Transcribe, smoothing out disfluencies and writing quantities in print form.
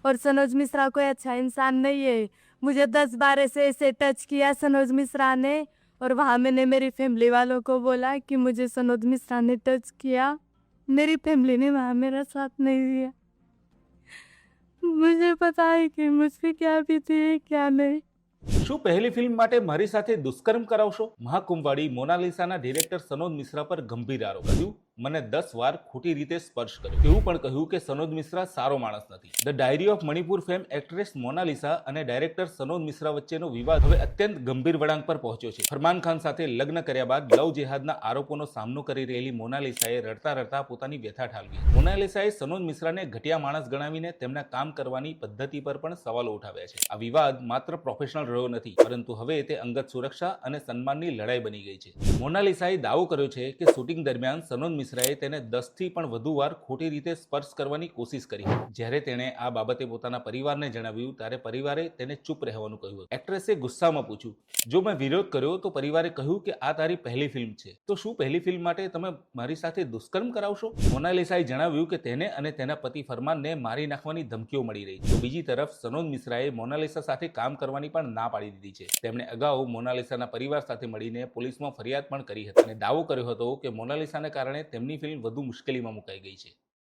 और सनोज मिश्रा कोई अच्छा इंसान नहीं है। मुझे 10 बार ऐसे टच किया सनोज मिश्रा ने, और वहाँ मैंने मेरी फैमिली वालों को बोला कि मुझे सनोज मिश्रा ने टच किया। मेरी फैमिली ने वहाँ मेरा साथ नहीं दिया। मुझे पता है कि मुझसे क्या बीती है क्या नहीं। શું પહેલી ફિલ્મ માટે મારી સાથે દુષ્કર્મ કરાવશો? મહાકુંભવાડી મોનાલિસાના ડિરેક્ટર સનોજ મિશ્રા પર ગંભીર આરોપ કર્યું. મને 10 વાર ખોટી રીતે સ્પર્શ કર્યો. એવું પણ કહ્યું કે સનોજ મિશ્રા સારો માણસ નથી. The diary of Manipur fame actress Monalisa અને ડાયરેક્ટર સનોજ મિશ્રા વચ્ચેનો વિવાદ હવે અત્યંત ગંભીર વળાંક પર પહોંચ્યો છે. ફરમાન ખાન સાથે લગ્ન કર્યા બાદ લવ જેહાદના આરોપોનો સામનો કરી રહેલી મોનાલિસાએ રડતા રડતા પોતાની વ્યથા ઠાલવી. મોનાલિસાએ સનોજ મિશ્રાને ઘટિયા માણસ ગણાવીને તેમના કામ કરવાની પદ્ધતિ પર પણ સવાલો ઉઠાવ્યા છે. આ વિવાદ માત્ર પ્રોફેશનલ રહ્યો નથી, પરંતુ હવે તે અંગત સુરક્ષા અને સન્માનની લડાઈ બની ગઈ છે. મોનાલિસાએ દાવો કર્યો છે કે શૂટિંગ દરમિયાન સનોજ મિશ્રાએ તેને 10 થી પણ વધુ વાર ખોટી રીતે સ્પર્શ કરવાની કોશિશ કરી. જ્યારે તેણે આ બાબતે પોતાના પરિવારને જણાવ્યું ત્યારે પરિવારે તેને ચૂપ રહેવાનું કહ્યું. એક્ટ્રેસે ગુસ્સામાં પૂછ્યું, જો મેં વિરોધ કર્યો તો પરિવારે કહ્યું કે આ તારી પહેલી ફિલ્મ છે, તો શું પહેલી ફિલ્મ માટે તમે મારી સાથે દુષ્કર્મ કરાવશો? મોનાલિસાએ જણાવ્યું કે તેને અને તેના પતિ ફરમાનને મારી નાખવાની ધમકીઓ મળી રહી. તો બીજી તરફ સનોજ મિશ્રાએ મોનાલિસા સાથે કામ કરવાની પણ ના પાડી દીધી છે. તેમણે અગાઉ મોનાલિસાના પરિવાર સાથે મળીને પોલીસમાં ફરિયાદ પણ કરી હતી અને દાવો કર્યો હતો કે મોનાલિસાને કારણે તેમની ફિલ્મ વધુ મુશ્કેલીમાં મુકાઈ ગઈ છે.